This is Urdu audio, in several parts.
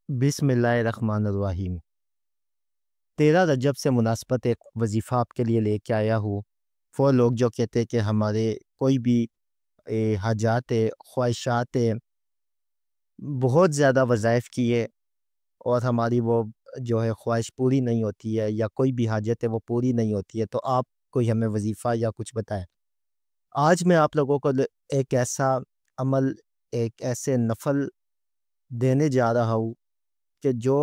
بسم اللہ الرحمن الرحیم۔ 13 رجب سے مناسبت ایک وظیفہ آپ کے لیے لے کے آیا ہوں۔ وہ لوگ جو کہتے ہیں کہ ہمارے کوئی بھی حاجات ہے، خواہشات ہے، بہت زیادہ وظائف کیے اور ہماری وہ جو ہے خواہش پوری نہیں ہوتی ہے، یا کوئی بھی حاجت ہے وہ پوری نہیں ہوتی ہے، تو آپ کوئی ہمیں وظیفہ یا کچھ بتائیں۔ آج میں آپ لوگوں کو ایک ایسا عمل، ایک ایسے نفل دینے جا رہا ہوں کہ جو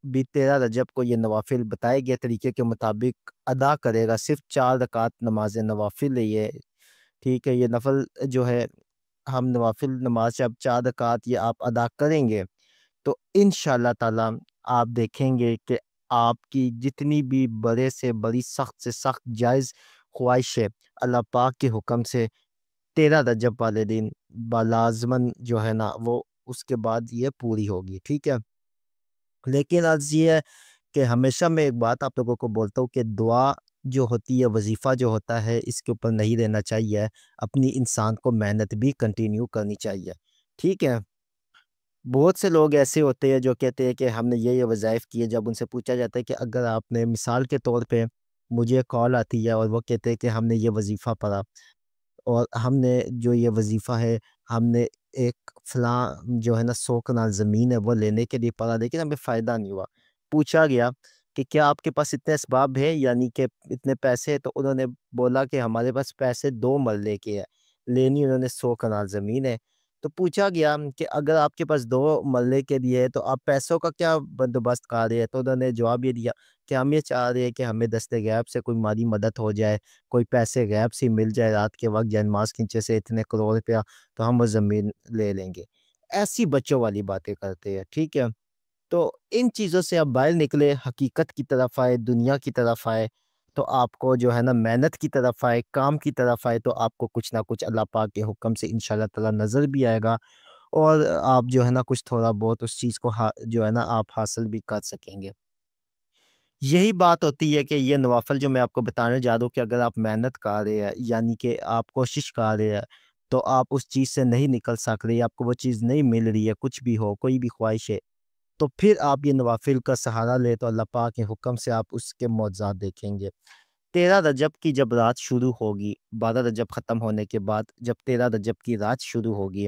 بھی 13 رجب کو یہ نوافل بتائے گئے طریقے کے مطابق ادا کرے گا۔ صرف 4 رکعت نماز نوافل ہے یہ، ٹھیک ہے۔ یہ نفل جو ہے، ہم نوافل نماز جب 4 رکعت یہ آپ ادا کریں گے تو انشاءاللہ تعالی آپ دیکھیں گے کہ آپ کی جتنی بھی بڑے سے بڑی، سخت سے سخت جائز خواہش ہے، اللہ پاک کے حکم سے 13 رجب والے دن بلازمن جو ہے نا، وہ اس کے بعد یہ پوری ہوگی، ٹھیک ہے۔ لیکن عرض یہ ہے کہ ہمیشہ میں ایک بات آپ لوگوں کو بولتا ہوں کہ دعا جو ہوتی ہے، وظیفہ جو ہوتا ہے، اس کے اوپر نہیں رہنا چاہیے، اپنی انسان کو محنت بھی کنٹینیو کرنی چاہیے، ٹھیک ہے۔ بہت سے لوگ ایسے ہوتے ہیں جو کہتے ہیں کہ ہم نے یہ وظائف کیے، جب ان سے پوچھا جاتا ہے کہ اگر آپ نے، مثال کے طور پہ مجھے کال آتی ہے اور وہ کہتے ہیں کہ ہم نے یہ وظیفہ پڑھا اور ہم نے جو یہ وظیفہ ہے، ہم نے ایک فلاں جو ہے نا 100 کنال زمین ہے وہ لینے کے لیے پڑھا، لیکن ہمیں فائدہ نہیں ہوا۔ پوچھا گیا کہ کیا آپ کے پاس اتنے اسباب ہے، یعنی کہ اتنے پیسے ہیں؟ تو انہوں نے بولا کہ ہمارے پاس پیسے 2 مرلے کے ہے، لینی انہوں نے 100 کنال زمین ہے۔ تو پوچھا گیا کہ اگر آپ کے پاس 2 مرلے کے لیے ہے تو آپ پیسوں کا کیا بندوبست کر رہے ہیں؟ تو انہوں نے جواب یہ دیا کہ ہم یہ چاہ رہے ہیں کہ ہمیں دست غیب سے کوئی مالی مدد ہو جائے، کوئی پیسے غیب سے مل جائے رات کے وقت، جانماز کے نیچے سے اتنے کروڑ روپیہ، تو ہم وہ زمین لے لیں گے۔ ایسی بچوں والی باتیں کرتے ہیں، ٹھیک ہے۔ تو ان چیزوں سے آپ باہر نکلے، حقیقت کی طرف آئے، دنیا کی طرف آئے، تو آپ کو جو ہے نا محنت کی طرف آئے، کام کی طرف آئے، تو آپ کو کچھ نہ کچھ اللہ پاک کے حکم سے انشاءاللہ تعالی نظر بھی آئے گا، اور آپ جو ہے نا کچھ تھوڑا بہت اس چیز کو جو ہے نا آپ حاصل بھی کر سکیں گے۔ یہی بات ہوتی ہے کہ یہ نوافل جو میں آپ کو بتانے جا رہا ہوں، کہ اگر آپ محنت کر رہے ہیں، یعنی کہ آپ کوشش کر رہے ہیں، تو آپ اس چیز سے نہیں نکل سک رہے، آپ کو وہ چیز نہیں مل رہی ہے، کچھ بھی ہو، کوئی بھی خواہش ہے، تو پھر آپ یہ نوافل کا سہارا لے تو اللہ پاک کے حکم سے آپ اس کے معجزات دیکھیں گے۔ 13 رجب کی جب رات شروع ہوگی، 12 رجب ختم ہونے کے بعد جب 13 رجب کی رات شروع ہوگی،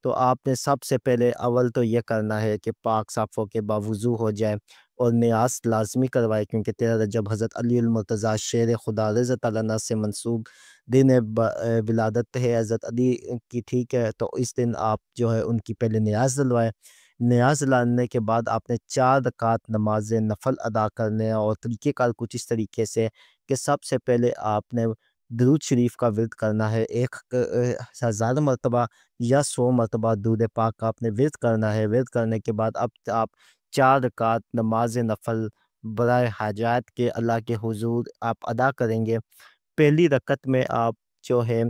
تو آپ نے سب سے پہلے اول تو یہ کرنا ہے کہ پاک صاف ہو کے باوضو ہو جائے اور نیاز لازمی کروائے، کیونکہ 13 رجب حضرت علی المرتضیٰ شیر خدا رضی اللہ عنہ سے منسوب دن ولادت ہے حضرت علی کی، ٹھیک ہے۔ تو اس دن آپ جو ہے ان کی پہلے نیاز دلوائے، نیاز لانے کے بعد آپ نے 4 رکعت نماز نفل ادا کرنے ہیں، اور طریقہ کار کچھ اس طریقے سے کہ سب سے پہلے آپ نے درود شریف کا ورد کرنا ہے، 1000 مرتبہ یا 100 مرتبہ درود پاک کا آپ نے ورد کرنا ہے۔ ورد کرنے کے بعد اب آپ 4 رکعت نماز نفل برائے حاجات کے اللہ کے حضور آپ ادا کریں گے۔ پہلی رکعت میں آپ جو ہے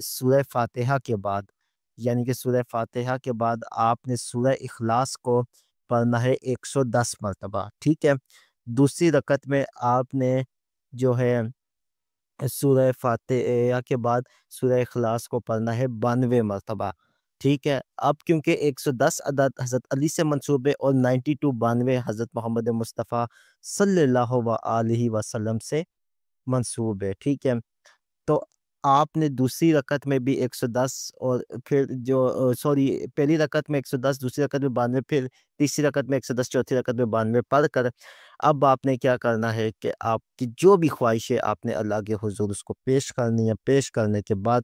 سورہ فاتحہ کے بعد، یعنی کہ سورہ فاتحہ کے بعد آپ نے سورہ اخلاص کو پڑھنا ہے 110 مرتبہ، ٹھیک ہے۔ دوسری رکعت میں آپ نے جو ہے سورہ فاتحہ کے بعد سورہ اخلاص کو پڑھنا ہے 92 مرتبہ، ٹھیک ہے۔ اب کیونکہ 110 عدد حضرت علی سے منسوب ہے اور 92 92 حضرت محمد مصطفیٰ صلی اللہ علیہ وسلم سے منسوب ہے، ٹھیک ہے۔ تو آپ نے دوسری رکعت میں بھی 110، اور پھر جو پہلی رکعت میں 110، دوسری رکعت میں 92، پھر تیسری رکعت میں 110، چوتھی رکعت میں 92 پڑھ کر اب آپ نے کیا کرنا ہے کہ آپ کی جو بھی خواہش ہے آپ نے اللہ کے حضور اس کو پیش کرنی ہے۔ پیش کرنے کے بعد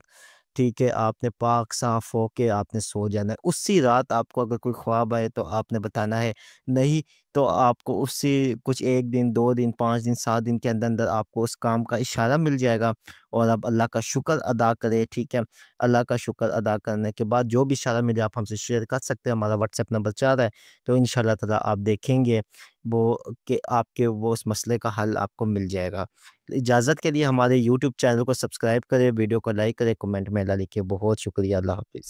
ٹھیک ہے، آپ نے پاک صاف ہو کے آپ نے سو جانا ہے۔ اسی رات آپ کو اگر کوئی خواب آئے تو آپ نے بتانا ہے، نہیں تو آپ کو اسی کچھ 1 دن 2 دن 5 دن 7 دن کے اندر اندر آپ کو اس کام کا اشارہ مل جائے گا، اور آپ اللہ کا شکر ادا کرے، ٹھیک ہے۔ اللہ کا شکر ادا کرنے کے بعد جو بھی اشارہ ملے آپ ہم سے شیئر کر سکتے ہیں، ہمارا واٹس ایپ نمبر 4 ہے، تو انشاءاللہ تعالی آپ دیکھیں گے وہ کہ آپ کے وہ اس مسئلے کا حل آپ کو مل جائے گا۔ اجازت کے لیے ہمارے یوٹیوب چینل کو سبسکرائب کریں، ویڈیو کو لائک کریں، کمنٹ میں اللہ لکھیں۔ بہت شکریہ، اللہ حافظ۔